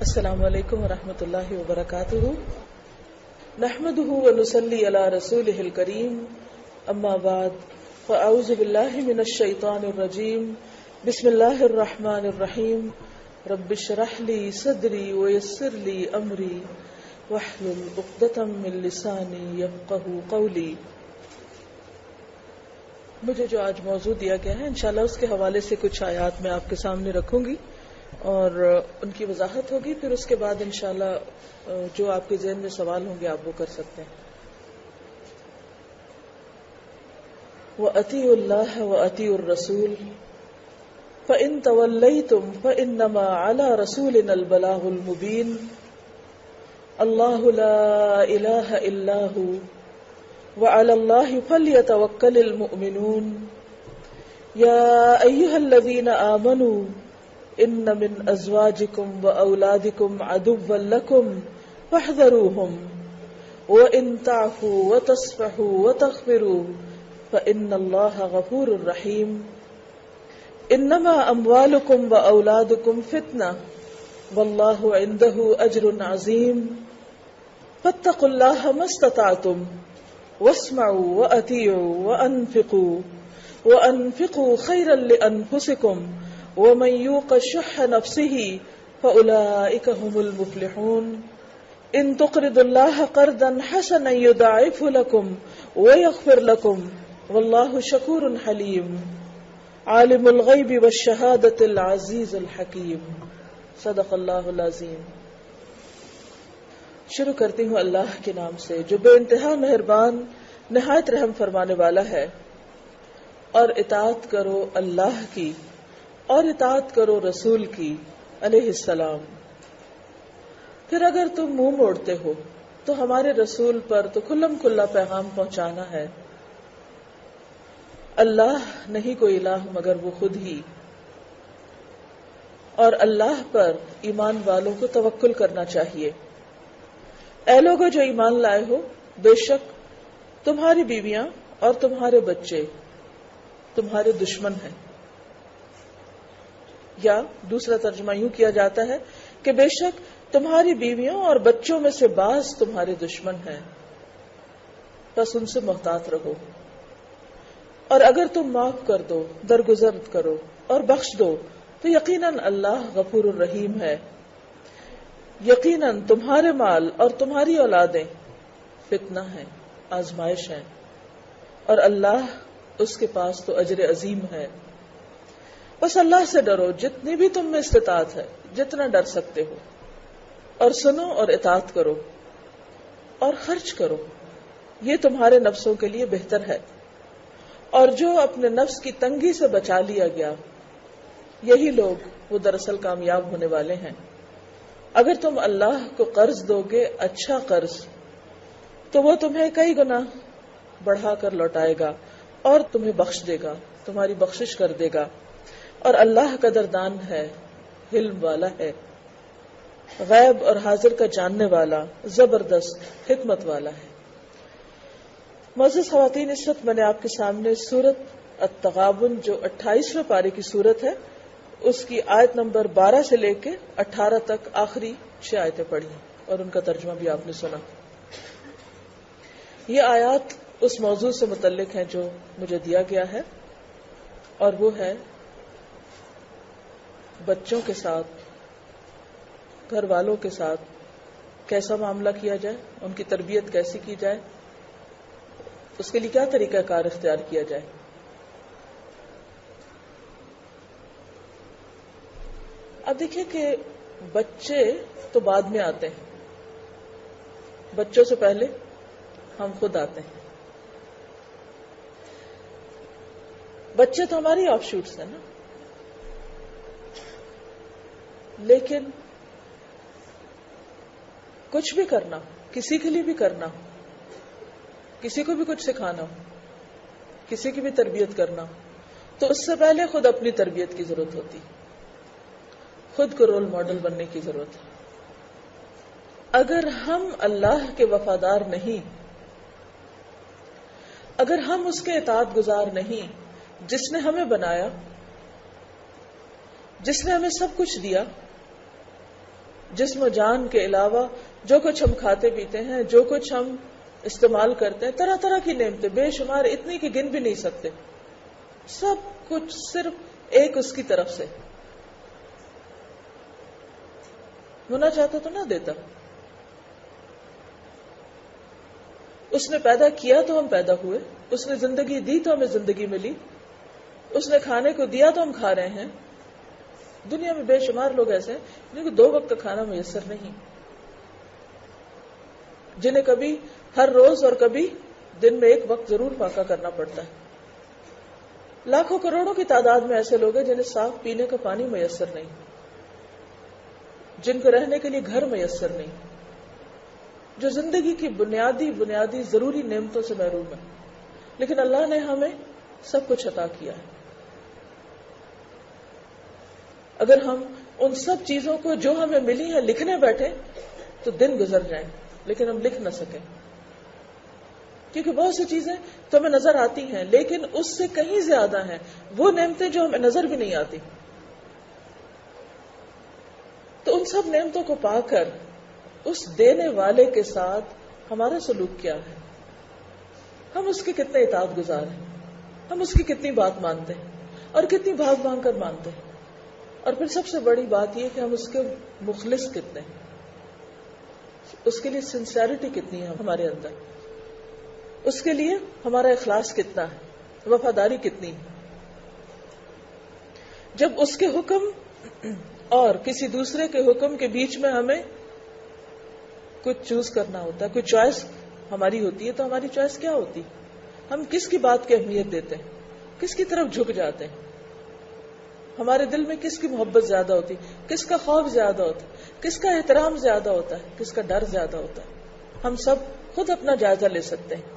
السلام علیکم ورحمۃ اللہ وبرکاتہ. نحمده ونصلي على رسوله الكريم. اما بعد فاعوذ باللہ من الشیطان الرجیم. بسم اللہ الرحمن الرحیم. رب اشرح لي صدری ويسر لي امری واحلل عقدۃ من لسانی یفقهوا قولی. مجھے جو آج موضوع دیا گیا ہے انشاءاللہ اس کے حوالے سے کچھ آیات میں آپ کے سامنے رکھوں گی اور ان کی وضاحت ہوگی. پھر اس کے بعد انشاءاللہ جو آپ کے ذہن میں سوال ہوں گے آپ وہ کر سکتے ہیں. وَأَطِيعُوا اللَّهَ وَأَطِيعُوا الرَّسُولَ فَإِن تَوَلَّيْتُمْ فَإِنَّمَا عَلَى رَسُولِنَا الْبَلَاغُ الْمُبِينُ. اللَّهُ لَا إِلَهَ إِلَّا هُوَ وَعَلَى اللَّهِ فَلْيَتَوَكَّلِ الْمُؤْمِنُونَ. يَا أَيُّهَا الَّذِينَ آمَنُوا ان من ازواجکم واولادکم عدوا لکم فاحذروہم وان تعفوا وتصفحوا وتغفروا فان اللہ غفور رحیم. انما اموالکم واولادکم فتنہ واللہ عنده اجر عظیم. فاتقوا اللہ ما استطعتم واسمعوا واطیعوا وانفقوا خیرا لانفسکم ومن يوق شح نفسه فأولئك هم المفلحون. إن تقرضوا الله قرضا حسنا يضاعف لكم ويغفر لكم والله شكور حليم. عالم الغيب والشهادة العزيز الحكيم. صدق اللہ العظیم. شروع کرتی ہوں اللہ کے نام سے جو بے انتہا مہربان نہایت رحم فرمانے والا ہے. اور اطاعت کرو اللہ کی اور اطاعت کرو رسول کی علیہ السلام. پھر اگر تم منہ موڑتے ہو تو ہمارے رسول پر تو کھلم کھلا پیغام پہنچانا ہے. اللہ نہیں کوئی الہ مگر وہ خود ہی، اور اللہ پر ایمان والوں کو توکل کرنا چاہیے. اے لوگو جو ایمان لائے ہو، بے شک تمہاری بیویاں اور تمہارے بچے تمہارے دشمن ہیں. یا دوسرا ترجمہ یوں کیا جاتا ہے کہ بے شک تمہاری بیویوں اور بچوں میں سے بعض تمہارے دشمن ہیں، بس ان سے محتاط رہو. اور اگر تم معاف کر دو، درگزر کرو اور بخش دو تو یقیناً اللہ غفور الرحیم ہے. یقیناً تمہارے مال اور تمہاری اولادیں فتنہ ہیں، آزمائش ہیں، اور اللہ اس کے پاس تو اجر عظیم ہے. بس اللہ سے ڈرو جتنی بھی تم میں استطاعت ہے، جتنا ڈر سکتے ہو، اور سنو اور اطاعت کرو اور خرچ کرو، یہ تمہارے نفسوں کے لیے بہتر ہے. اور جو اپنے نفس کی تنگی سے بچا لیا گیا، یہی لوگ وہ دراصل کامیاب ہونے والے ہیں. اگر تم اللہ کو قرض دو گے اچھا قرض تو وہ تمہیں کئی گنا بڑھا کر لوٹائے گا اور تمہیں بخش دے گا، تمہاری بخشش کر دے گا. اور اللہ قدردان ہے، علم والا ہے، غیب اور حاضر کا جاننے والا، زبردست حکمت والا ہے. معزز خواتین، اس وقت میں نے آپ کے سامنے سورۃ التغابن جو 28ویں پارے کی سورت ہے اس کی آیت نمبر 12 سے لے کے 18 تک آخری 6 آیتیں پڑھی اور ان کا ترجمہ بھی آپ نے سنا. یہ آیات اس موضوع سے متعلق ہیں جو مجھے دیا گیا ہے، اور وہ ہے بچوں کے ساتھ، گھر والوں کے ساتھ کیسا معاملہ کیا جائے، ان کی تربیت کیسی کی جائے، اس کے لیے کیا طریقہ کار اختیار کیا جائے. اب دیکھیں کہ بچے تو بعد میں آتے ہیں، بچوں سے پہلے ہم خود آتے ہیں. بچے تو ہماری آف شوٹس ہیں نا، لیکن کچھ بھی کرنا، کسی کے لیے بھی کرنا، کسی کو بھی کچھ سکھانا، کسی کی بھی تربیت کرنا، تو اس سے پہلے خود اپنی تربیت کی ضرورت ہوتی، خود کو رول ماڈل بننے کی ضرورت ہے. اگر ہم اللہ کے وفادار نہیں، اگر ہم اس کے اطاعت گزار نہیں جس نے ہمیں بنایا، جس نے ہمیں سب کچھ دیا، جسم و جان کے علاوہ جو کچھ ہم کھاتے پیتے ہیں، جو کچھ ہم استعمال کرتے ہیں، طرح طرح کی نعمتیں بے شمار، اتنی کہ گن بھی نہیں سکتے، سب کچھ صرف ایک اس کی طرف سے. ہونا چاہتا تو نہ دیتا. اس نے پیدا کیا تو ہم پیدا ہوئے، اس نے زندگی دی تو ہمیں زندگی ملی، اس نے کھانے کو دیا تو ہم کھا رہے ہیں. دنیا میں بے شمار لوگ ایسے ہیں جن کو 2 وقت کا کھانا میسر نہیں، جنہیں کبھی ہر روز اور کبھی دن میں 1 وقت ضرور فاقہ کرنا پڑتا ہے. لاکھوں کروڑوں کی تعداد میں ایسے لوگ ہیں جنہیں صاف پینے کا پانی میسر نہیں، جن کو رہنے کے لیے گھر میسر نہیں، جو زندگی کی بنیادی ضروری نعمتوں سے محروم ہے. لیکن اللہ نے ہمیں سب کچھ عطا کیا ہے. اگر ہم ان سب چیزوں کو جو ہمیں ملی ہیں لکھنے بیٹھے تو دن گزر جائیں، لیکن ہم لکھ نہ سکیں، کیونکہ بہت سی چیزیں تو ہمیں نظر آتی ہیں لیکن اس سے کہیں زیادہ ہیں وہ نعمتیں جو ہمیں نظر بھی نہیں آتی. تو ان سب نعمتوں کو پا کر اس دینے والے کے ساتھ ہمارا سلوک کیا ہے، ہم اس کے کتنے اطاعت گزار ہیں، ہم اس کی کتنی بات مانتے ہیں اور کتنی بھاگ بھاگ کر مانتے ہیں. اور پھر سب سے بڑی بات یہ کہ ہم اس کے مخلص کتنے ہیں، اس کے لیے سنسیریٹی کتنی ہے ہمارے اندر، اس کے لیے ہمارا اخلاص کتنا ہے، وفاداری کتنی ہے. جب اس کے حکم اور کسی دوسرے کے حکم کے بیچ میں ہمیں کچھ چوز کرنا ہوتا ہے، کوئی چوائس ہماری ہوتی ہے، تو ہماری چوائس کیا ہوتی؟ ہم کس کی بات کی اہمیت دیتے ہیں، کس کی طرف جھک جاتے ہیں، ہمارے دل میں کس کی محبت زیادہ ہوتی، کس کا خوف زیادہ ہوتا ہے، کس کا احترام زیادہ ہوتا ہے، کس کا ڈر زیادہ ہوتا ہے. ہم سب خود اپنا جائزہ لے سکتے ہیں.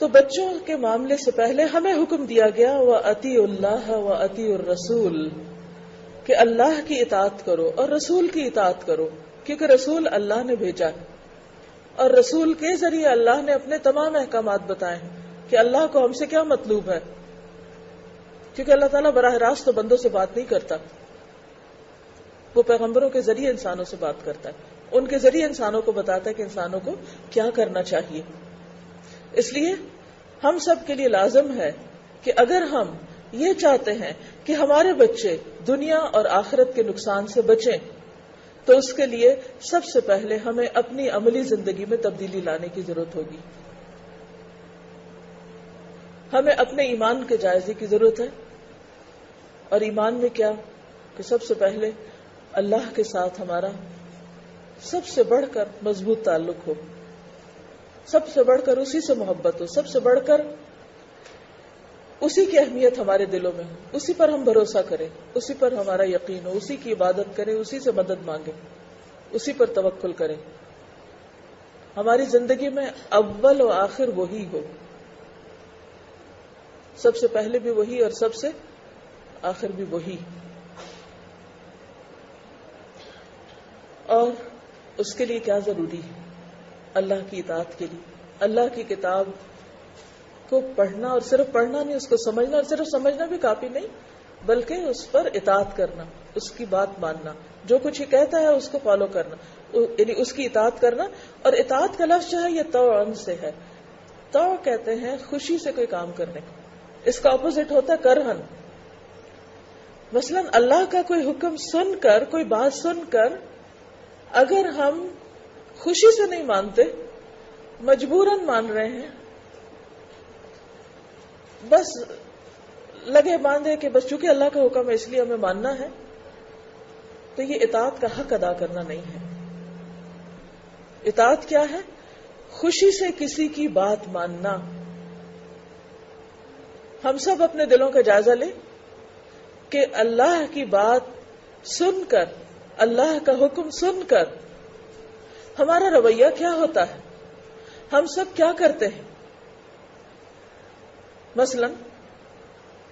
تو بچوں کے معاملے سے پہلے ہمیں حکم دیا گیا وَأَطِيعُوا اللَّهَ وَأَطِيعُوا الرَّسُولَ، کہ اللہ کی اطاعت کرو اور رسول کی اطاعت کرو، کیونکہ رسول اللہ نے بھیجا ہے اور رسول کے ذریعے اللہ نے اپنے تمام احکامات بتائے ہیں کہ اللہ کو ہم سے کیا مطلوب ہے. کیونکہ اللہ تعالیٰ براہ راست تو بندوں سے بات نہیں کرتا، وہ پیغمبروں کے ذریعے انسانوں سے بات کرتا ہے، ان کے ذریعے انسانوں کو بتاتا ہے کہ انسانوں کو کیا کرنا چاہیے. اس لیے ہم سب کے لیے لازم ہے کہ اگر ہم یہ چاہتے ہیں کہ ہمارے بچے دنیا اور آخرت کے نقصان سے بچیں تو اس کے لیے سب سے پہلے ہمیں اپنی عملی زندگی میں تبدیلی لانے کی ضرورت ہوگی. ہمیں اپنے ایمان کے جائزے کی ضرورت ہے. اور ایمان میں کیا کہ سب سے پہلے اللہ کے ساتھ ہمارا سب سے بڑھ کر مضبوط تعلق ہو، سب سے بڑھ کر اسی سے محبت ہو، سب سے بڑھ کر اسی کی اہمیت ہمارے دلوں میں ہو، اسی پر ہم بھروسہ کریں، اسی پر ہمارا یقین ہو، اسی کی عبادت کریں، اسی سے مدد مانگیں، اسی پر توکل کریں. ہماری زندگی میں اول و آخر وہی ہو، سب سے پہلے بھی وہی اور سب سے آخر بھی وہی. اور اس کے لیے کیا ضروری ہے؟ اللہ کی اطاعت کے لیے اللہ کی کتاب کو پڑھنا، اور صرف پڑھنا نہیں، اس کو سمجھنا، اور صرف سمجھنا بھی کافی نہیں بلکہ اس پر اطاعت کرنا، اس کی بات ماننا، جو کچھ یہ کہتا ہے اس کو فالو کرنا، یعنی اس کی اطاعت کرنا. اور اطاعت کا لفظ جو ہے یہ طوعاً سے ہے. طوع کہتے ہیں خوشی سے کوئی کام کرنے کو، اس کا اپوزٹ ہوتا ہے کرہن. مثلا اللہ کا کوئی حکم سن کر، کوئی بات سن کر اگر ہم خوشی سے نہیں مانتے، مجبوراً مان رہے ہیں، بس لگے باندھے کہ بس چونکہ اللہ کا حکم ہے اس لیے ہمیں ماننا ہے، تو یہ اطاعت کا حق ادا کرنا نہیں ہے. اطاعت کیا ہے؟ خوشی سے کسی کی بات ماننا. ہم سب اپنے دلوں کا جائزہ لیں کہ اللہ کی بات سن کر، اللہ کا حکم سن کر ہمارا رویہ کیا ہوتا ہے، ہم سب کیا کرتے ہیں. مثلا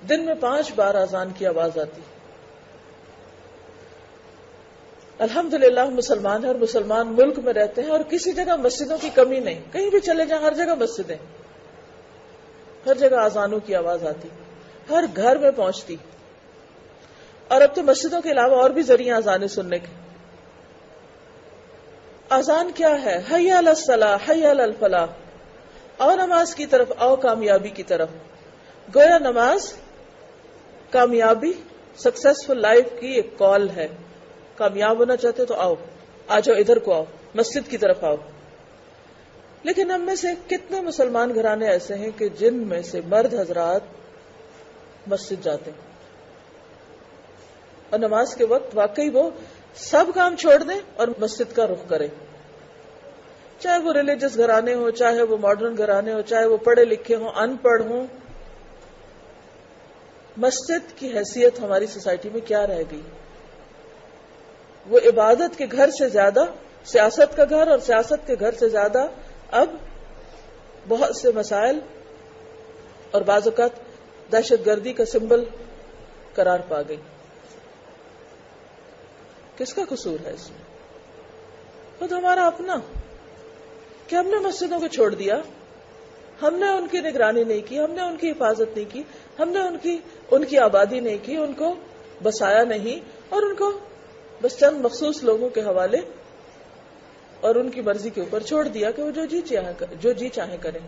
دن میں 5 بار اذان کی آواز آتی، الحمدللہ ہم مسلمان ہیں اور مسلمان ملک میں رہتے ہیں اور کسی جگہ مسجدوں کی کمی نہیں، کہیں بھی چلے جائیں ہر جگہ مسجدیں، ہر جگہ اذانوں کی آواز آتی، ہر گھر میں پہنچتی. اور اب تو مسجدوں کے علاوہ اور بھی ذریعے اذانیں سننے کے. اذان کیا ہے؟ حی علی الصلاح، حی علی الفلاح، آؤ نماز کی طرف، آؤ کامیابی کی طرف. گویا نماز کامیابی، سکسیسفل لائف کی ایک کال ہے. کامیاب ہونا چاہتے تو آؤ، آ جاؤ، ادھر کو آؤ، مسجد کی طرف آؤ. لیکن ہم میں سے کتنے مسلمان گھرانے ایسے ہیں کہ جن میں سے مرد حضرات مسجد جاتے ہیں اور نماز کے وقت واقعی وہ سب کام چھوڑ دیں اور مسجد کا رخ کریں، چاہے وہ ریلیجس گھرانے ہوں، چاہے وہ ماڈرن گھرانے ہوں، چاہے وہ پڑھے لکھے ہوں، ان پڑھ ہوں. مسجد کی حیثیت ہماری سوسائٹی میں کیا رہ گئی؟ وہ عبادت کے گھر سے زیادہ سیاست کا گھر، اور سیاست کے گھر سے زیادہ اب بہت سے مسائل اور بعض اوقات دہشت گردی کا سمبل قرار پا گئی. کس کا قصور ہے اس میں؟ خود ہمارا اپنا، کہ ہم نے مسجدوں کو چھوڑ دیا، ہم نے ان کی نگرانی نہیں کی، ہم نے ان کی حفاظت نہیں کی، ہم نے ان کی آبادی نہیں کی، ان کو بسایا نہیں، اور ان کو بس چند مخصوص لوگوں کے حوالے اور ان کی مرضی کے اوپر چھوڑ دیا کہ وہ جو جی چاہیں کریں.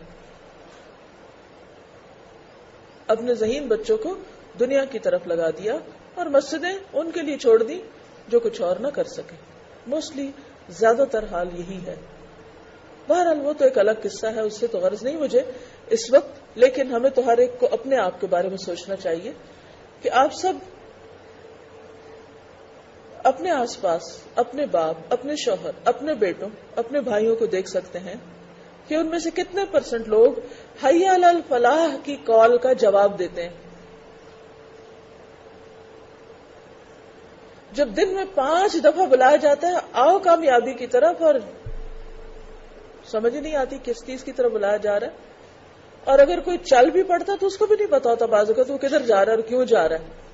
اپنے ذہین بچوں کو دنیا کی طرف لگا دیا اور مسجدیں ان کے لیے چھوڑ دی جو کچھ اور نہ کر سکے. موسٹلی زیادہ تر حال یہی ہے. بہرحال وہ تو ایک الگ قصہ ہے، اس سے تو غرض نہیں مجھے اس وقت، لیکن ہمیں تو ہر ایک کو اپنے آپ کے بارے میں سوچنا چاہیے کہ آپ سب اپنے آس پاس اپنے باپ، اپنے شوہر، اپنے بیٹوں، اپنے بھائیوں کو دیکھ سکتے ہیں کہ ان میں سے کتنے % لوگ حی علی الفلاح کی کال کا جواب دیتے ہیں. جب دن میں 5 دفعہ بلایا جاتا ہے آؤ کامیابی کی طرف، اور سمجھ ہی نہیں آتی کس چیز کی طرف بلایا جا رہا ہے. اور اگر کوئی چل بھی پڑتا تو اس کو بھی نہیں پتا ہوتا بعض اوقات وہ کدھر جا رہا ہے اور کیوں جا رہا ہے.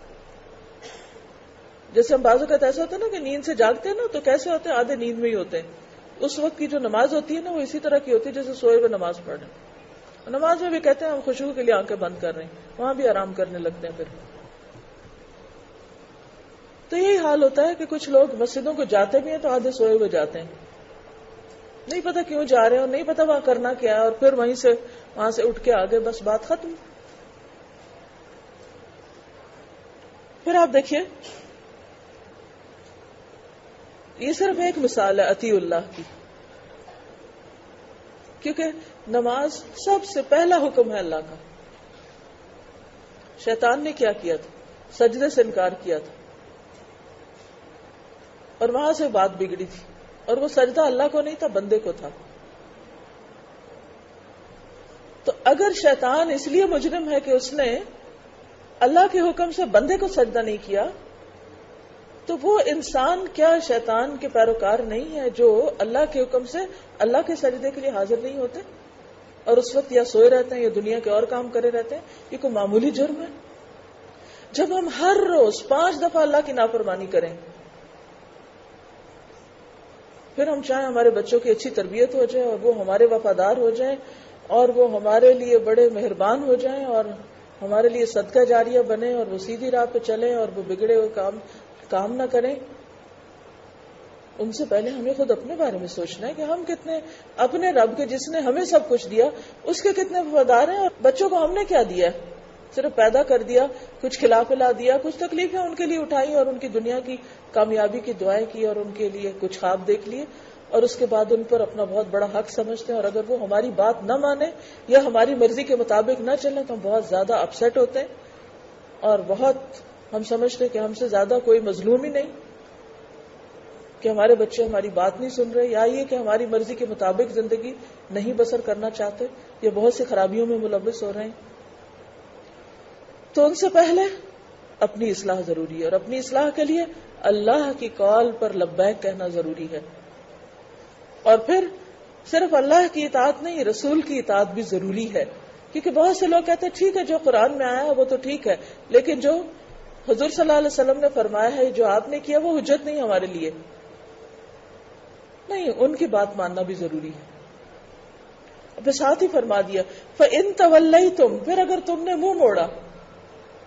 جیسے ہم بعض اوقات ایسا ہوتا ہے نا کہ نیند سے جاگتے ہیں نا تو کیسے ہوتے ہیں، آدھے نیند میں ہی ہوتے ہیں. اس وقت کی جو نماز ہوتی ہے نا وہ اسی طرح کی ہوتی ہے جیسے سوئے ہوئے نماز پڑھ رہے ہیں. نماز میں بھی کہتے ہیں ہم خشوع کے لیے آنکھیں بند کر رہے ہیں، وہاں بھی آرام کرنے لگتے ہیں. پھر تو یہی حال ہوتا ہے کہ کچھ لوگ مسجدوں کو جاتے بھی ہیں تو آدھے سوئے ہوئے جاتے ہیں، نہیں پتا کیوں جا رہے ہیں اور نہیں پتا وہاں کرنا کیا ہے، اور پھر وہاں سے اٹھ کے آگے بس بات ختم. پھر آپ دیکھیے یہ صرف ایک مثال ہے اطیع اللہ کی، کیونکہ نماز سب سے پہلا حکم ہے اللہ کا. شیطان نے کیا کیا تھا؟ سجدے سے انکار کیا تھا اور وہاں سے بات بگڑی تھی، اور وہ سجدہ اللہ کو نہیں تھا، بندے کو تھا. تو اگر شیطان اس لیے مجرم ہے کہ اس نے اللہ کے حکم سے بندے کو سجدہ نہیں کیا، تو وہ انسان کیا شیطان کے پیروکار نہیں ہے جو اللہ کے حکم سے اللہ کے سجدے کے لیے حاضر نہیں ہوتے اور اس وقت یا سوئے رہتے ہیں یا دنیا کے اور کام کرے رہتے ہیں؟ یہ کوئی معمولی جرم ہے؟ جب ہم ہر روز 5 دفعہ اللہ کی نافرمانی کریں، پھر ہم چاہیں ہمارے بچوں کی اچھی تربیت ہو جائے اور وہ ہمارے وفادار ہو جائیں اور وہ ہمارے لیے بڑے مہربان ہو جائیں اور ہمارے لیے صدقہ جاریہ بنے اور وہ سیدھی راہ پہ چلیں اور وہ بگڑے ہوئے کام نہ کریں، ان سے پہلے ہمیں خود اپنے بارے میں سوچنا ہے کہ ہم کتنے اپنے رب کے جس نے ہمیں سب کچھ دیا اس کے کتنے وفادار ہیں. اور بچوں کو ہم نے کیا دیا ہے؟ صرف پیدا کر دیا، کچھ کھلا پلا دیا، کچھ تکلیفیں ان کے لیے اٹھائی اور ان کی دنیا کی کامیابی کی دعائیں کی اور ان کے لیے کچھ خواب دیکھ لیے، اور اس کے بعد ان پر اپنا بہت بڑا حق سمجھتے ہیں. اور اگر وہ ہماری بات نہ مانے یا ہماری مرضی کے مطابق نہ چلیں تو ہم بہت زیادہ اپسیٹ ہوتے ہیں اور بہت ہم سمجھتے کہ ہم سے زیادہ کوئی مظلوم ہی نہیں، کہ ہمارے بچے ہماری بات نہیں سن رہے، یا یہ کہ ہماری مرضی کے مطابق زندگی نہیں بسر کرنا چاہتے یا بہت سی خرابیوں میں ملوث ہو رہے ہیں. تو ان سے پہلے اپنی اصلاح ضروری ہے، اور اپنی اصلاح کے لیے اللہ کی کال پر لبیک کہنا ضروری ہے. اور پھر صرف اللہ کی اطاعت نہیں، رسول کی اطاعت بھی ضروری ہے، کیونکہ بہت سے لوگ کہتے ہیں ٹھیک ہے جو قرآن میں آیا ہے وہ تو ٹھیک ہے، لیکن جو حضور صلی اللہ علیہ وسلم نے فرمایا ہے، جو آپ نے کیا وہ حجت نہیں ہمارے لیے. نہیں، ان کی بات ماننا بھی ضروری ہے. پھر ساتھ ہی فرما دیا فَإِن تَوَلَّيْتُمْ، پھر اگر تم نے منہ موڑا،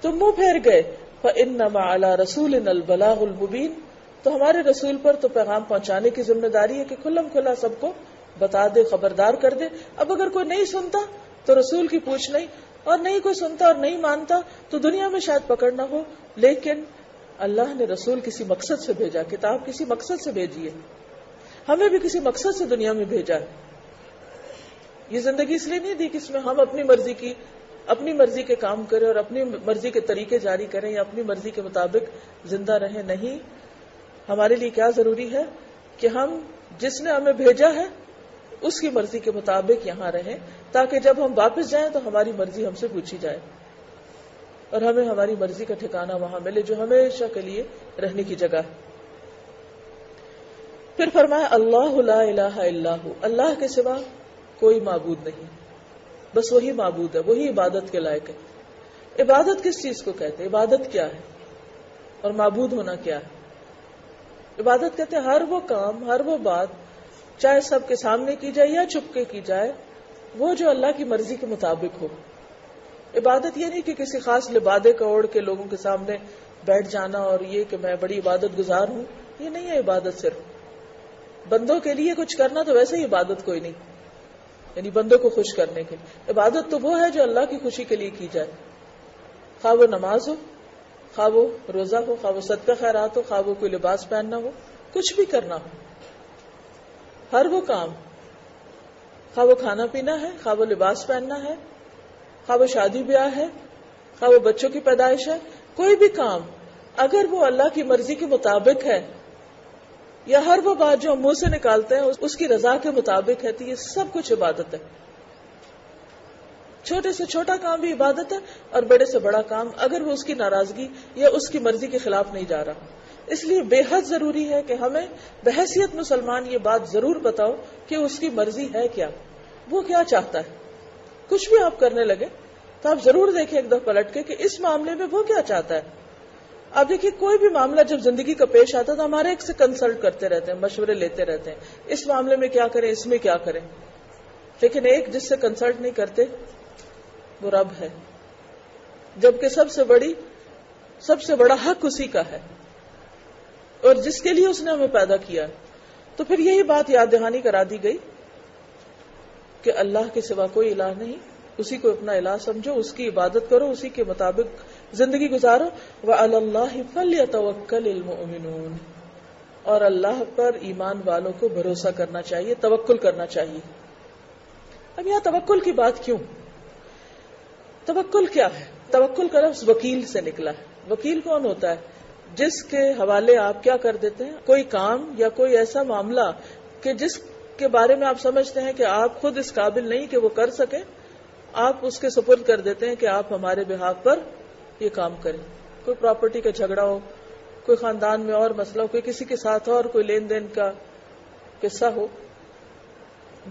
تم منہ پھیر گئے، فإنما علی رسولنا البلاغ المبین، تو ہمارے رسول پر تو پیغام پہنچانے کی ذمہ داری ہے کہ کھلم کھلا سب کو بتا دے، خبردار کر دے. اب اگر کوئی نہیں سنتا تو رسول کی پوچھ نہیں، اور نہیں کوئی سنتا اور نہیں مانتا تو دنیا میں شاید پکڑ نہ ہو، لیکن اللہ نے رسول کسی مقصد سے بھیجا، کتاب کسی مقصد سے بھیجی ہے، ہمیں بھی کسی مقصد سے دنیا میں بھیجا ہے. یہ زندگی اس لیے نہیں دی کہ اس میں ہم اپنی مرضی کے کام کریں اور اپنی مرضی کے طریقے جاری کریں یا اپنی مرضی کے مطابق زندہ رہیں. نہیں، ہمارے لیے کیا ضروری ہے کہ ہم جس نے ہمیں بھیجا ہے اس کی مرضی کے مطابق یہاں رہیں، تاکہ جب ہم واپس جائیں تو ہماری مرضی ہم سے پوچھی جائے اور ہمیں ہماری مرضی کا ٹھکانہ وہاں ملے جو ہمیشہ کے لیے رہنے کی جگہ ہے. پھر فرمایا اللہ لا الہ الا ہو، اللہ کے سوا کوئی معبود نہیں، بس وہی معبود ہے، وہی عبادت کے لائق ہے. عبادت کس چیز کو کہتے ہیں؟ عبادت کیا ہے اور معبود ہونا کیا ہے؟ عبادت کہتے ہیں ہر وہ کام، ہر وہ بات، چاہے سب کے سامنے کی جائے یا چھپ کے کی جائے، وہ جو اللہ کی مرضی کے مطابق ہو. عبادت یہ نہیں کہ کسی خاص لبادے کا اوڑھ کے لوگوں کے سامنے بیٹھ جانا اور یہ کہ میں بڑی عبادت گزار ہوں، یہ نہیں ہے عبادت. صرف بندوں کے لیے کچھ کرنا تو ویسے ہی عبادت کوئی نہیں، یعنی بندوں کو خوش کرنے کے لیے. عبادت تو وہ ہے جو اللہ کی خوشی کے لیے کی جائے، خواہ وہ نماز ہو، خواہ وہ روزہ ہو، خواہ وہ صدقہ خیرات ہو، خواہ وہ کوئی لباس پہننا ہو، کچھ بھی کرنا ہو. ہر وہ کام، خواہ وہ کھانا پینا ہے، خواہ وہ لباس پہننا ہے، خواہ وہ شادی بیاہ ہے، خواہ وہ بچوں کی پیدائش ہے، کوئی بھی کام اگر وہ اللہ کی مرضی کے مطابق ہے، یا ہر وہ بات جو ہم منہ سے نکالتے ہیں اس کی رضا کے مطابق ہے، تو یہ سب کچھ عبادت ہے. چھوٹے سے چھوٹا کام بھی عبادت ہے اور بڑے سے بڑا کام اگر وہ اس کی ناراضگی یا اس کی مرضی کے خلاف نہیں جا رہا. اس لیے بے حد ضروری ہے کہ ہمیں بحیثیت مسلمان یہ بات ضرور بتاؤ کہ اس کی مرضی ہے کیا، وہ کیا چاہتا ہے. کچھ بھی آپ کرنے لگے تو آپ ضرور دیکھیں ایک دفعہ پلٹ کے کہ اس معاملے میں وہ کیا چاہتا ہے. آپ دیکھیے کوئی بھی معاملہ جب زندگی کا پیش آتا ہے تو ہمارے ایک سے کنسلٹ کرتے رہتے ہیں، مشورے لیتے رہتے ہیں، اس معاملے میں کیا کریں، اس میں کیا کریں. لیکن ایک جس سے کنسلٹ نہیں کرتے وہ رب ہے، جبکہ سب سے بڑا حق اسی کا ہے اور جس کے لیے اس نے ہمیں پیدا کیا. تو پھر یہی بات یاد دہانی کرا دی گئی کہ اللہ کے سوا کوئی الہ نہیں، اسی کو اپنا الہ سمجھو، اس کی عبادت کرو، اسی کے مطابق زندگی گزارو. وَعَلَى اللَّهِ فَلْيَتَوَكَّلِ الْمُؤْمِنُونَ، اور اللہ پر ایمان والوں کو بھروسہ کرنا چاہیے، توکل کرنا چاہیے. اب یہاں توکل کی بات کیوں؟ توکل کیا ہے؟ توکل کا لفظ وکیل سے نکلا ہے. وکیل کون ہوتا ہے؟ جس کے حوالے آپ کیا کر دیتے ہیں، کوئی کام یا کوئی ایسا معاملہ کہ جس کے بارے میں آپ سمجھتے ہیں کہ آپ خود اس قابل نہیں کہ وہ کر سکیں، آپ اس کے سپرد کر دیتے ہیں کہ آپ ہمارے بہاف پر یہ کام کریں. کوئی پراپرٹی کا جھگڑا ہو، کوئی خاندان میں اور مسئلہ ہو، کوئی کسی کے ساتھ اور کوئی لین دین کا قصہ ہو،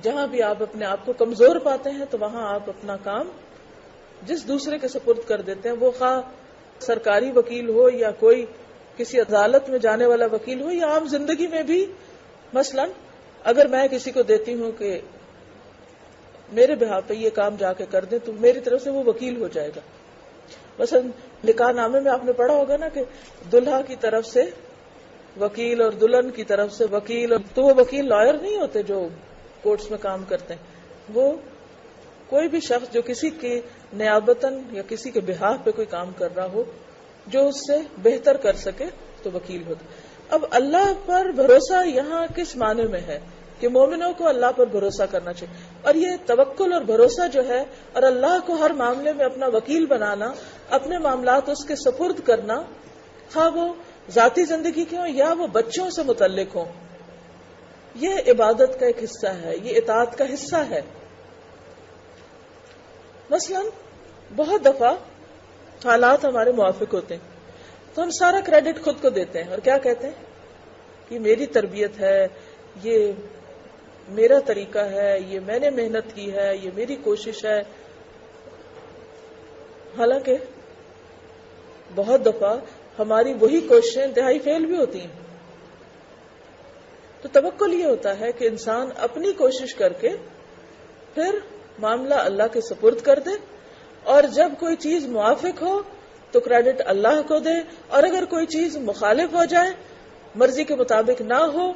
جہاں بھی آپ اپنے آپ کو کمزور پاتے ہیں تو وہاں آپ اپنا کام جس دوسرے کے سپرد کر دیتے ہیں، وہ خواہ سرکاری وکیل ہو یا کوئی کسی عدالت میں جانے والا وکیل ہو یا عام زندگی میں بھی. مثلا اگر میں کسی کو دیتی ہوں کہ میرے بہاف پہ یہ کام جا کے کر دیں تو میری طرف سے وہ وکیل ہو جائے گا. مثلا نکاح نامے میں آپ نے پڑھا ہوگا نا کہ دلہا کی طرف سے وکیل اور دلہن کی طرف سے وکیل، اور تو وہ وکیل لائر نہیں ہوتے جو کورٹس میں کام کرتے ہیں، وہ کوئی بھی شخص جو کسی کی نیابتاً یا کسی کے بہاف پہ کوئی کام کر رہا ہو جو اس سے بہتر کر سکے تو وکیل ہوتا. اب اللہ پر بھروسہ یہاں کس معنی میں ہے کہ مومنوں کو اللہ پر بھروسہ کرنا چاہیے. اور یہ توکل اور بھروسہ جو ہے اور اللہ کو ہر معاملے میں اپنا وکیل بنانا، اپنے معاملات اس کے سپرد کرنا، خواہ وہ ذاتی زندگی کے ہوں یا وہ بچوں سے متعلق ہوں، یہ عبادت کا ایک حصہ ہے، یہ اطاعت کا حصہ ہے. مثلا بہت دفعہ حالات ہمارے موافق ہوتے ہیں تو ہم سارا کریڈٹ خود کو دیتے ہیں اور کیا کہتے ہیں کہ میری تربیت ہے، یہ میرا طریقہ ہے، یہ میں نے محنت کی ہے، یہ میری کوشش ہے. حالانکہ بہت دفعہ ہماری وہی کوششیں انتہائی فیل بھی ہوتی ہیں. تو توکل یہ ہوتا ہے کہ انسان اپنی کوشش کر کے پھر معاملہ اللہ کے سپرد کر دے، اور جب کوئی چیز موافق ہو تو کریڈٹ اللہ کو دے، اور اگر کوئی چیز مخالف ہو جائے، مرضی کے مطابق نہ ہو،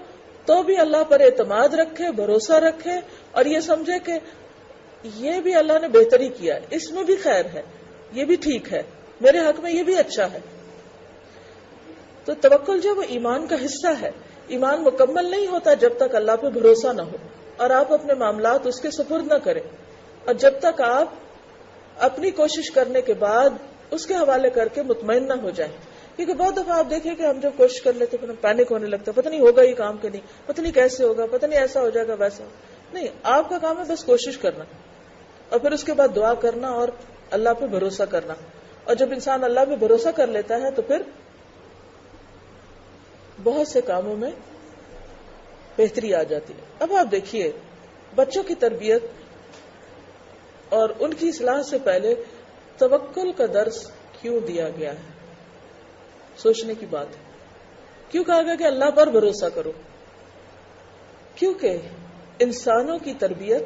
تو بھی اللہ پر اعتماد رکھے، بھروسہ رکھے، اور یہ سمجھے کہ یہ بھی اللہ نے بہتری کیا ہے، اس میں بھی خیر ہے، یہ بھی ٹھیک ہے، میرے حق میں یہ بھی اچھا ہے۔ تو توکل جو وہ ایمان کا حصہ ہے۔ ایمان مکمل نہیں ہوتا جب تک اللہ پہ بھروسہ نہ ہو اور آپ اپنے معاملات اس کے سپرد نہ کریں، اور جب تک آپ اپنی کوشش کرنے کے بعد اس کے حوالے کر کے مطمئن نہ ہو جائیں۔ کیونکہ بہت دفعہ آپ دیکھیں کہ ہم جب کوشش کر لیتے پھر پینک ہونے لگتا ہے، پتہ نہیں ہوگا یہ کام کہ نہیں، پتہ نہیں کیسے ہوگا، پتہ نہیں ایسا ہو جائے گا ویسا۔ نہیں، آپ کا کام ہے بس کوشش کرنا، اور پھر اس کے بعد دعا کرنا اور اللہ پہ بھروسہ کرنا۔ اور جب انسان اللہ پہ بھروسہ کر لیتا ہے تو پھر بہت سے کاموں میں بہتری آ جاتی ہے۔ اب آپ دیکھیے، بچوں کی تربیت اور ان کی اصلاح سے پہلے توکل کا درس کیوں دیا گیا ہے؟ سوچنے کی بات ہے۔ کیوں کہا گیا کہ اللہ پر بھروسہ کرو؟ کیونکہ انسانوں کی تربیت،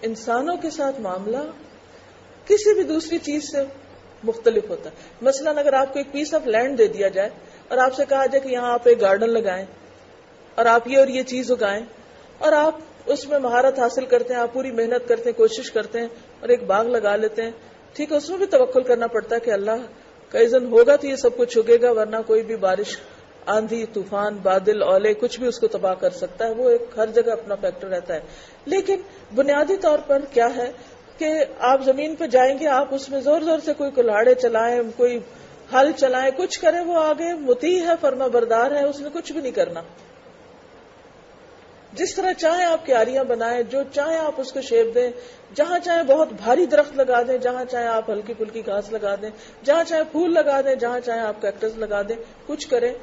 انسانوں کے ساتھ معاملہ کسی بھی دوسری چیز سے مختلف ہوتا ہے۔ مثلا اگر آپ کو ایک پیس آف لینڈ دے دیا جائے اور آپ سے کہا جائے کہ یہاں آپ ایک گارڈن لگائیں اور آپ یہ اور یہ چیز اگائیں، اور آپ اس میں مہارت حاصل کرتے ہیں، آپ پوری محنت کرتے ہیں، کوشش کرتے ہیں اور ایک باغ لگا لیتے ہیں، ٹھیک ہے، اس میں بھی توکل کرنا پڑتا ہے کہ اللہ کا اذن ہوگا تو یہ سب کچھ اگے گا، ورنہ کوئی بھی بارش، آندھی، طوفان، بادل، اولے کچھ بھی اس کو تباہ کر سکتا ہے۔ وہ ایک ہر جگہ اپنا فیکٹر رہتا ہے۔ لیکن بنیادی طور پر کیا ہے کہ آپ زمین پہ جائیں گے، آپ اس میں زور زور سے کوئی کلاڑے چلائیں، کوئی ہل چلائیں، کچھ کریں، وہ آگے مطیع ہے، فرما بردار ہے، اس نے کچھ بھی نہیں کرنا۔ جس طرح چاہیں آپ کیاریاں بنائیں، جو چاہیں آپ اس کو شیپ دیں، جہاں چاہیں بہت بھاری درخت لگا دیں، جہاں چاہیں آپ ہلکی پھلکی گھاس لگا دیں، جہاں چاہیں پھول لگا دیں، جہاں چاہیں آپ کیکٹس لگا دیں، کچھ کریں،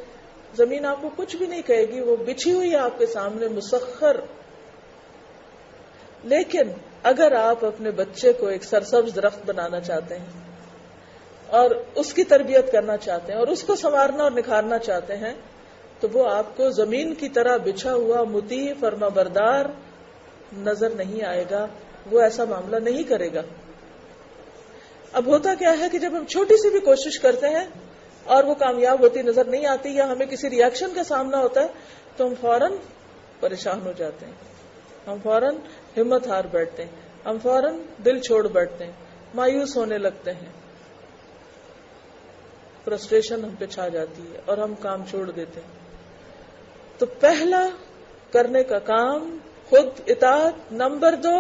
زمین آپ کو کچھ بھی نہیں کہے گی، وہ بچھی ہوئی ہے آپ کے سامنے مسخر۔ لیکن اگر آپ اپنے بچے کو ایک سرسبز درخت بنانا چاہتے ہیں اور اس کی تربیت کرنا چاہتے ہیں اور اس کو سنوارنا اور نکھارنا چاہتے ہیں، تو وہ آپ کو زمین کی طرح بچھا ہوا مطیع فرما بردار نظر نہیں آئے گا، وہ ایسا معاملہ نہیں کرے گا۔ اب ہوتا کیا ہے کہ جب ہم چھوٹی سی بھی کوشش کرتے ہیں اور وہ کامیاب ہوتی نظر نہیں آتی یا ہمیں کسی ری ایکشن کا سامنا ہوتا ہے تو ہم فوراً پریشان ہو جاتے ہیں، ہم فوراً ہمت ہار بیٹھتے ہیں، ہم فوراً دل چھوڑ بیٹھتے ہیں، مایوس ہونے لگتے ہیں، فرسٹریشن ہم پہ چھا جاتی ہے اور ہم کام چھوڑ دیتے ہیں۔ تو پہلا کرنے کا کام خود اطاعت۔ نمبر 2،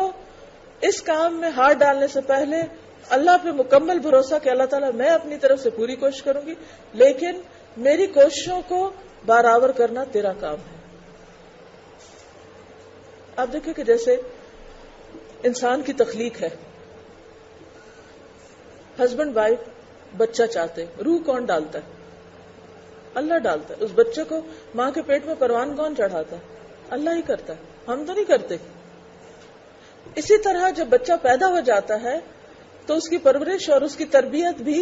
اس کام میں ہاتھ ڈالنے سے پہلے اللہ پہ مکمل بھروسہ کہ اللہ تعالیٰ میں اپنی طرف سے پوری کوشش کروں گی، لیکن میری کوششوں کو برابر کرنا تیرا کام ہے۔ آپ دیکھیں کہ جیسے انسان کی تخلیق ہے، ہسبینڈ وائف بچہ چاہتے، روح کون ڈالتا ہے؟ اللہ ڈالتا ہے۔ اس بچے کو ماں کے پیٹ میں پروان کون چڑھاتا ہے؟ اللہ ہی کرتا ہے، ہم تو نہیں کرتے۔ اسی طرح جب بچہ پیدا ہو جاتا ہے تو اس کی پرورش اور اس کی تربیت بھی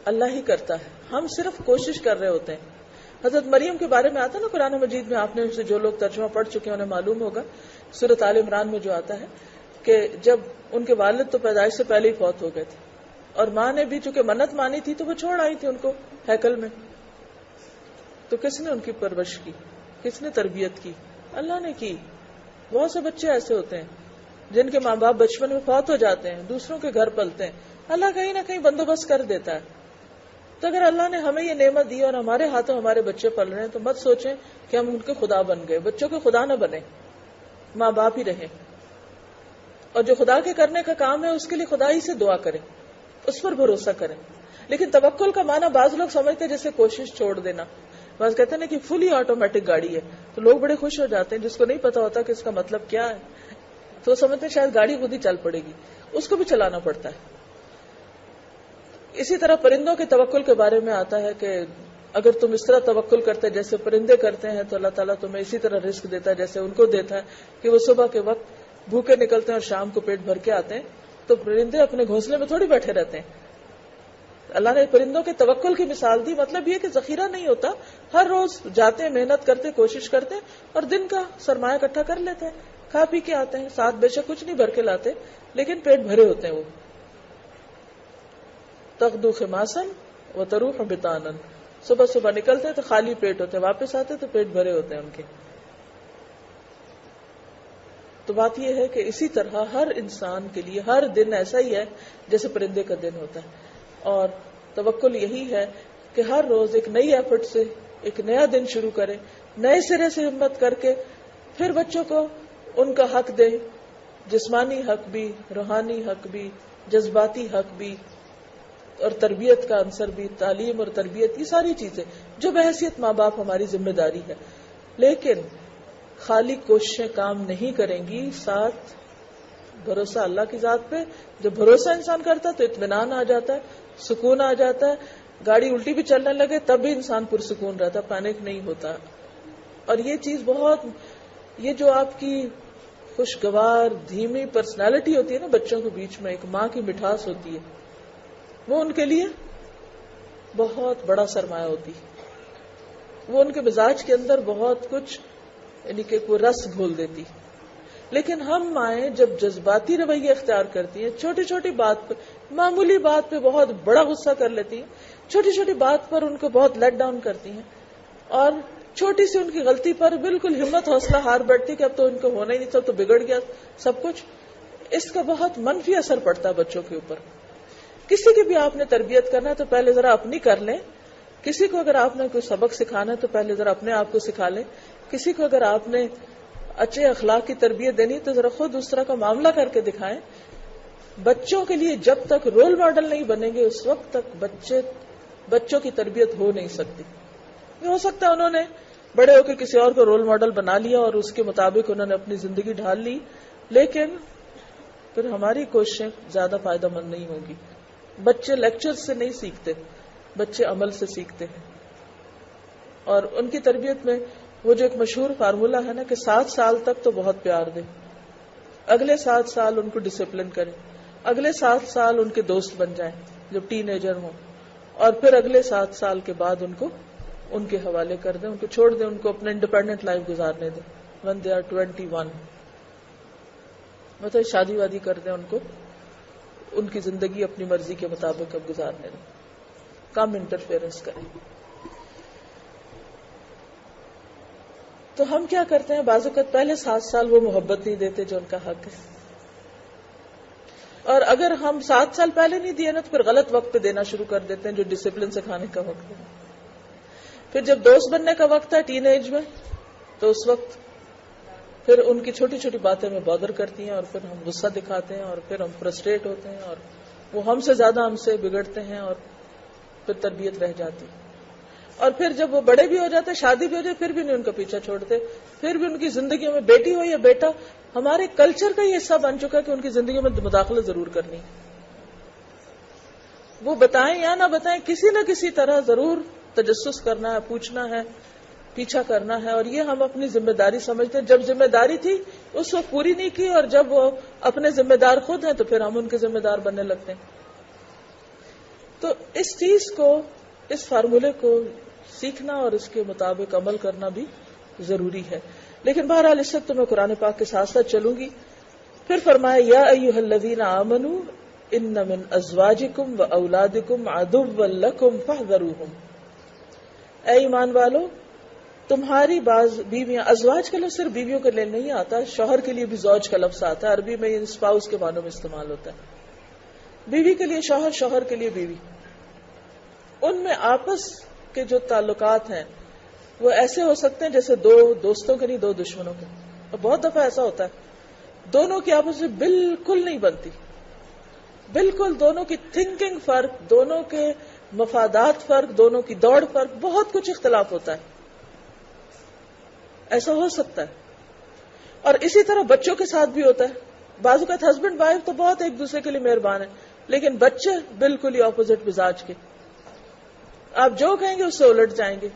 اللہ ہی کرتا ہے، ہم صرف کوشش کر رہے ہوتے ہیں۔ حضرت مریم کے بارے میں آتا ہے نا قرآن مجید میں، آپ نے اسے جو لوگ ترجمہ پڑھ چکے ہیں انہیں معلوم ہوگا، سورۃ آل عمران میں جو آتا ہے کہ جب ان کے والد تو پیدائش سے پہلے ہی فوت ہو گئے تھے اور ماں نے بھی چونکہ منت مانی تھی تو وہ چھوڑ آئی تھی ان کو ہیکل میں، تو کس نے ان کی پرورش کی؟ کس نے تربیت کی؟ اللہ نے کی۔ بہت سے بچے ایسے ہوتے ہیں جن کے ماں باپ بچپن میں فوت ہو جاتے ہیں، دوسروں کے گھر پلتے ہیں، اللہ کہیں نہ کہیں بندوبست کر دیتا ہے۔ تو اگر اللہ نے ہمیں یہ نعمت دی اور ہمارے ہاتھوں ہمارے بچے پل رہے ہیں تو مت سوچیں کہ ہم ان کے خدا بن گئے۔ بچوں کے خدا نہ بنے، ماں باپ ہی رہیں، اور جو خدا کے کرنے کا کام ہے اس کے لیے خدا ہی سے دعا کریں، اس پر بھروسہ کریں۔ لیکن توکل کا معنی بعض لوگ سمجھتے ہیں جیسے کوشش چھوڑ دینا، بعض کہتے ہیں نا کہ فلی آٹومیٹک گاڑی ہے، تو لوگ بڑے خوش ہو جاتے ہیں جس کو نہیں پتا ہوتا کہ اس کا مطلب کیا ہے، تو وہ سمجھتے ہیں شاید گاڑی خود ہی چل پڑے گی، اس کو بھی چلانا پڑتا ہے۔ اسی طرح پرندوں کے توکل کے بارے میں آتا ہے کہ اگر تم اس طرح توکل کرتے جیسے پرندے کرتے ہیں تو اللہ تعالیٰ تمہیں اسی طرح رزق دیتا ہے جیسے ان کو دیتا ہے کہ وہ صبح کے وقت بھوکے نکلتے ہیں اور شام کو پیٹ بھر کے آتے ہیں، تو پرندے اپنے گھونسلے میں تھوڑی بیٹھے رہتے ہیں۔ اللہ نے پرندوں کے توکل کی مثال دی، مطلب یہ کہ ذخیرہ نہیں ہوتا، ہر روز جاتے ہیں، محنت کرتے، کوشش کرتے اور دن کا سرمایہ اکٹھا کر لیتے ہیں، کھا پی کے آتے ہیں، ساتھ بے شک کچھ نہیں بھر کے لاتے لیکن پیٹ بھرے ہوتے ہیں وہ۔ تغدو خماسا وتروح بطانا، صبح صبح نکلتے ہیں تو خالی پیٹ ہوتے ہیں، واپس آتے تو پیٹ بھرے ہوتے ہیں ان کے. تو بات یہ ہے کہ اسی طرح ہر انسان کے لیے ہر دن ایسا ہی ہے جیسے پرندے کا دن ہوتا ہے، اور توکل یہی ہے کہ ہر روز ایک نئی ایفرٹ سے ایک نیا دن شروع کرے، نئے سرے سے ہمت کر کے پھر بچوں کو ان کا حق دے، جسمانی حق بھی، روحانی حق بھی، جذباتی حق بھی، اور تربیت کا عنصر بھی، تعلیم اور تربیت، یہ ساری چیزیں جو بحیثیت ماں باپ ہماری ذمہ داری ہے. لیکن خالی کوششیں کام نہیں کریں گی، ساتھ بھروسہ اللہ کی ذات پہ. جب بھروسہ انسان کرتا ہے تو اطمینان آ جاتا ہے، سکون آ جاتا ہے. گاڑی الٹی بھی چلنے لگے تب بھی انسان پرسکون رہتا، پینک نہیں ہوتا. اور یہ چیز بہت، یہ جو آپ کی خوشگوار دھیمی پرسنالٹی ہوتی ہے نا بچوں کے بیچ میں، ایک ماں کی مٹھاس ہوتی ہے، وہ ان کے لیے بہت بڑا سرمایہ ہوتی ہے. وہ ان کے مزاج کے اندر بہت کچھ، یعنی کہ کوئی رس گھول دیتی. لیکن ہم مائیں جب جذباتی رویہ اختیار کرتی ہیں، چھوٹی چھوٹی بات پہ، معمولی بات پہ بہت بڑا غصہ کر لیتی ہیں، چھوٹی چھوٹی بات پر ان کو بہت لیٹ ڈاؤن کرتی ہیں، اور چھوٹی سی ان کی غلطی پر بالکل ہمت حوصلہ ہار بیٹھتی کہ اب تو ان کو ہونا ہی نہیں، سب تو بگڑ گیا سب کچھ. اس کا بہت منفی اثر پڑتا ہے بچوں کے اوپر. کسی کی بھی آپ نے تربیت کرنا ہے تو پہلے ذرا اپنی کر لیں. کسی کو اگر آپ نے کوئی سبق سکھانا ہے تو پہلے ذرا اپنے آپ کو سکھا لیں. کسی کو اگر آپ نے اچھے اخلاق کی تربیت دینی تو ذرا خود اس طرح کا معاملہ کر کے دکھائیں. بچوں کے لیے جب تک رول ماڈل نہیں بنیں گے اس وقت تک بچوں کی تربیت ہو نہیں سکتی. یہ ہو سکتا ہے انہوں نے بڑے ہو کے کسی اور کو رول ماڈل بنا لیا اور اس کے مطابق انہوں نے اپنی زندگی ڈھال لی، لیکن پھر ہماری کوششیں زیادہ فائدہ مند نہیں ہوں گی. بچے لیکچر سے نہیں سیکھتے، بچے عمل سے سیکھتے ہیں. اور ان کی تربیت میں وہ جو ایک مشہور فارمولا ہے نا کہ 7 سال تک تو بہت پیار دیں، اگلے 7 سال ان کو ڈسپلن کریں، اگلے 7 سال ان کے دوست بن جائیں جب ٹین ایجر ہوں، اور پھر اگلے 7 سال کے بعد ان کو ان کے حوالے کر دیں، ان کو چھوڑ دیں، ان کو اپنا انڈیپینڈنٹ لائف گزارنے دیں. when they are 21 مطلب شادی وادی کر دیں، ان کو ان کی زندگی اپنی مرضی کے مطابق اب گزارنے دیں، کم انٹرفیئرنس کریں. تو ہم کیا کرتے ہیں، بعض اوقات پہلے 7 سال وہ محبت نہیں دیتے جو ان کا حق ہے، اور اگر ہم 7 سال پہلے نہیں دیے نا تو پھر غلط وقت پہ دینا شروع کر دیتے ہیں جو ڈسپلن سکھانے کا وقت ہے. پھر جب دوست بننے کا وقت ہے ٹین ایج میں، تو اس وقت پھر ان کی چھوٹی چھوٹی باتیں ہمیں بادر کرتی ہیں، اور پھر ہم غصہ دکھاتے ہیں، اور پھر ہم فرسٹریٹ ہوتے ہیں، اور وہ ہم سے زیادہ ہم سے بگڑتے ہیں، اور پھر تربیت رہ جاتی. اور پھر جب وہ بڑے بھی ہو جاتے، شادی بھی ہو جائے، پھر بھی نہیں ان کا پیچھا چھوڑتے، پھر بھی ان کی زندگیوں میں بیٹی ہو یا بیٹا، ہمارے کلچر کا یہ حصہ بن چکا ہے کہ ان کی زندگیوں میں مداخلت ضرور کرنی. وہ بتائیں یا نہ بتائیں، کسی نہ کسی طرح ضرور تجسس کرنا ہے، پوچھنا ہے، پیچھا کرنا ہے. اور یہ ہم اپنی ذمہ داری سمجھتے ہیں. جب ذمہ داری تھی اس وقت پوری نہیں کی، اور جب وہ اپنے ذمہ دار خود ہیں تو پھر ہم ان کے ذمہ دار بننے لگتے ہیں. تو اس چیز کو، اس فارمولے کو سیکھنا اور اس کے مطابق عمل کرنا بھی ضروری ہے. لیکن بہرحال اس وقت تو میں قرآن پاک کے ساتھ ساتھ چلوں گی. پھر فرمایا یا ایھا الذین آمنوا ان من ازواجکم و اولادکم عدوا لکم فاحذروہم. اے ایمان والو، تمہاری بعض بیویاں، ازواج کا لفظ صرف بیویوں کے لیے نہیں آتا، شوہر کے لیے بھی زوج کا لفظ آتا ہے. عربی میں یہ اسپاؤس کے معنوں میں استعمال ہوتا ہے. بیوی کے لیے شوہر، شوہر کے لیے بیوی. ان میں آپس کے جو تعلقات ہیں وہ ایسے ہو سکتے ہیں جیسے 2 دوستوں کے نہیں 2 دشمنوں کے. اور بہت دفعہ ایسا ہوتا ہے دونوں کی آپس میں بالکل نہیں بنتی، بالکل دونوں کی تھنکنگ فرق، دونوں کے مفادات فرق، دونوں کی دوڑ فرق، بہت کچھ اختلاف ہوتا ہے. ایسا ہو سکتا ہے. اور اسی طرح بچوں کے ساتھ بھی ہوتا ہے. بعض اوقات ہسبینڈ وائف تو بہت ایک دوسرے کے لیے مہربان ہیں، لیکن بچے بالکل ہی اپوزٹ مزاج کے. آپ جو کہیں گے اس سے الٹ جائیں گے،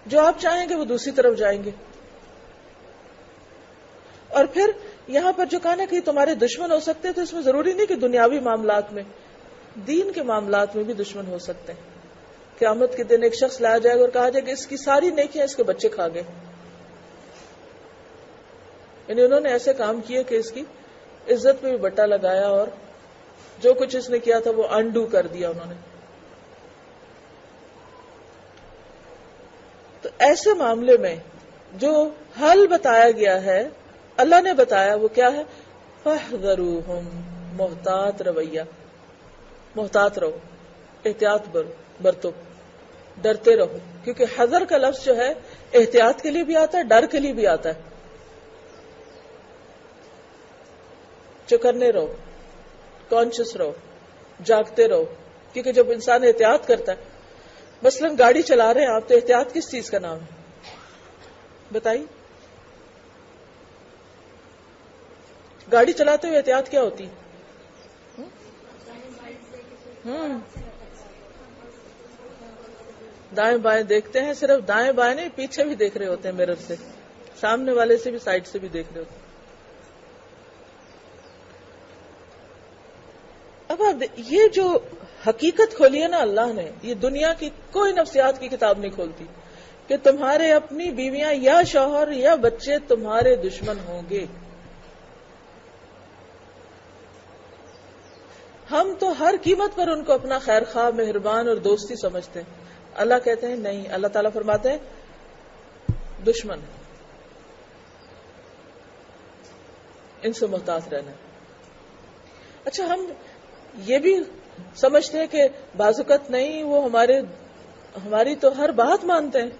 جو آپ چاہیں گے وہ دوسری طرف جائیں گے. اور پھر یہاں پر جو کہا نا کہ تمہارے دشمن ہو سکتے ہیں، تو اس میں ضروری نہیں کہ دنیاوی معاملات میں، دین کے معاملات میں بھی دشمن ہو سکتے ہیں. قیامت کے دن ایک شخص لایا جائے گا اور کہا جائے کہ اس کی ساری نیکیاں اس کے بچے کھا گئے، یعنی انہوں نے ایسے کام کیے کہ اس کی عزت پہ بھی بٹا لگایا اور جو کچھ اس نے کیا تھا وہ انڈو کر دیا انہوں نے. تو ایسے معاملے میں جو حل بتایا گیا ہے اللہ نے بتایا وہ کیا ہے؟ فاحذروہم، محتاط رویہ، محتاط رہو، احتیاط برتو، ڈرتے رہو. کیونکہ حذر کا لفظ جو ہے احتیاط کے لیے بھی آتا ہے، ڈر کے لیے بھی آتا ہے. چوکنے رہو، کانشیس رہو، جاگتے رہو. کیونکہ جب انسان احتیاط کرتا ہے، مثلا گاڑی چلا رہے ہیں آپ، تو احتیاط کس چیز کا نام ہے بتائیے؟ گاڑی چلاتے ہوئے احتیاط کیا ہوتی؟ دائیں بائیں دیکھتے ہیں، صرف دائیں بائیں نہیں، پیچھے بھی دیکھ رہے ہوتے ہیں مرر سے، سامنے والے سے بھی، سائڈ سے بھی دیکھ رہے ہوتے ہیں. اب یہ جو حقیقت کھولی ہے نا اللہ نے، یہ دنیا کی کوئی نفسیات کی کتاب نہیں کھولتی کہ تمہارے اپنی بیویاں یا شوہر یا بچے تمہارے دشمن ہوں گے. ہم تو ہر قیمت پر ان کو اپنا خیر خواہ، مہربان اور دوستی سمجھتے ہیں. اللہ کہتے ہیں نہیں، اللہ تعالیٰ فرماتے ہیں دشمن، ان سے محتاط رہنا. اچھا، ہم یہ بھی سمجھتے ہیں کہ بعض اوقات نہیں، وہ ہماری تو ہر بات مانتے ہیں،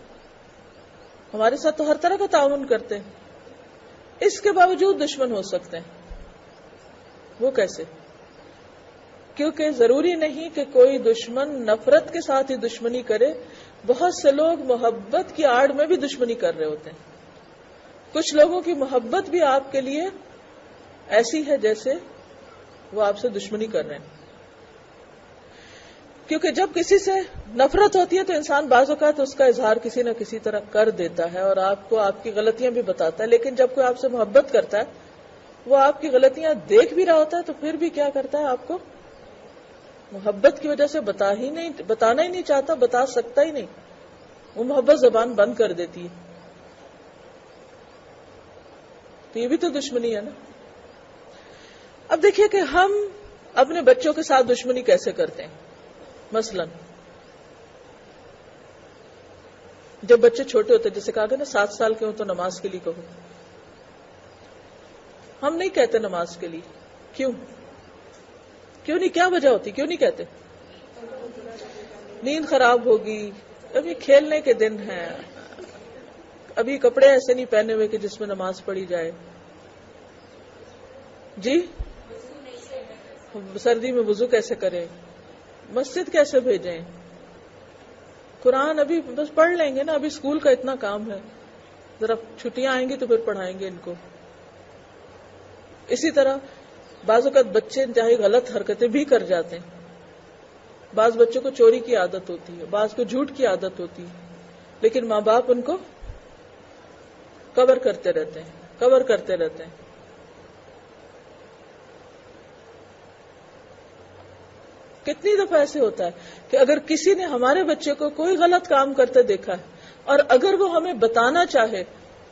ہمارے ساتھ تو ہر طرح کا تعاون کرتے ہیں، اس کے باوجود دشمن ہو سکتے ہیں. وہ کیسے؟ کیونکہ ضروری نہیں کہ کوئی دشمن نفرت کے ساتھ ہی دشمنی کرے. بہت سے لوگ محبت کی آڑ میں بھی دشمنی کر رہے ہوتے ہیں. کچھ لوگوں کی محبت بھی آپ کے لیے ایسی ہے جیسے وہ آپ سے دشمنی کر رہے ہیں. کیونکہ جب کسی سے نفرت ہوتی ہے تو انسان بعض اوقات اس کا اظہار کسی نہ کسی طرح کر دیتا ہے اور آپ کو آپ کی غلطیاں بھی بتاتا ہے. لیکن جب کوئی آپ سے محبت کرتا ہے، وہ آپ کی غلطیاں دیکھ بھی رہا ہوتا ہے، تو پھر بھی کیا کرتا ہے؟ آپ کو محبت کی وجہ سے بتانا ہی نہیں چاہتا، بتا سکتا ہی نہیں. وہ محبت زبان بند کر دیتی ہے. تو یہ بھی تو دشمنی ہے نا. اب دیکھیے کہ ہم اپنے بچوں کے ساتھ دشمنی کیسے کرتے ہیں. مثلا جب بچے چھوٹے ہوتے، جیسے کہا گیا نا 7 سال کے ہوں تو نماز کے لیے کہو. ہم نہیں کہتے نماز کے لیے. کیوں نہیں؟ کیا وجہ ہوتی؟ کیوں نہیں کہتے؟ نیند خراب ہوگی، ابھی کھیلنے کے دن ہیں، ابھی کپڑے ایسے نہیں پہنے ہوئے کہ جس میں نماز پڑھی جائے. جی، سردی میں وضو کیسے کریں، مسجد کیسے بھیجیں، قرآن ابھی بس پڑھ لیں گے نا، ابھی اسکول کا اتنا کام ہے، ذرا چھٹیاں آئیں گی تو پھر پڑھائیں گے ان کو. اسی طرح بعض اوقات بچے انتہائی غلط حرکتیں بھی کر جاتے ہیں. بعض بچوں کو چوری کی عادت ہوتی ہے، بعض کو جھوٹ کی عادت ہوتی ہے، لیکن ماں باپ ان کو کور کرتے رہتے ہیں. کتنی دفعہ ایسے ہوتا ہے کہ اگر کسی نے ہمارے بچے کو کوئی غلط کام کرتے دیکھا ہے اور اگر وہ ہمیں بتانا چاہے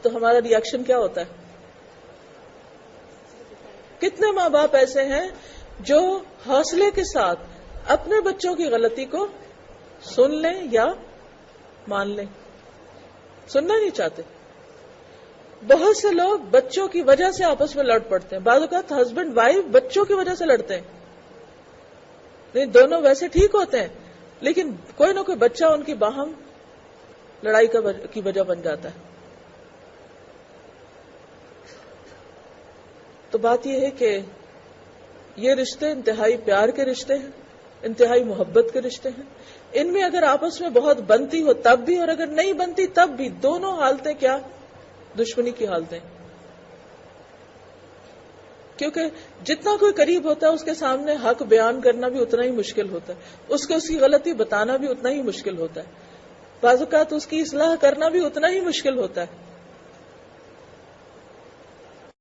تو ہمارا ری ایکشن کیا ہوتا ہے؟ کتنے ماں باپ ایسے ہیں جو حوصلے کے ساتھ اپنے بچوں کی غلطی کو سن لیں یا مان لیں، سننا نہیں چاہتے. بہت سے لوگ بچوں کی وجہ سے آپس میں لڑ پڑتے ہیں. بعض اوقات ہسبینڈ وائف بچوں کی وجہ سے لڑتے ہیں. نہیں، دونوں ویسے ٹھیک ہوتے ہیں لیکن کوئی نہ کوئی بچہ ان کی باہم لڑائی کی وجہ بن جاتا ہے. تو بات یہ ہے کہ یہ رشتے انتہائی پیار کے رشتے ہیں، انتہائی محبت کے رشتے ہیں. ان میں اگر آپس میں بہت بنتی ہو تب بھی، اور اگر نہیں بنتی تب بھی، دونوں حالتیں کیا؟ دشمنی کی حالتیں. کیونکہ جتنا کوئی قریب ہوتا ہے اس کے سامنے حق بیان کرنا بھی اتنا ہی مشکل ہوتا ہے، اس کو اس کی غلطی بتانا بھی اتنا ہی مشکل ہوتا ہے، بعض اوقات اس کی اصلاح کرنا بھی اتنا ہی مشکل ہوتا ہے.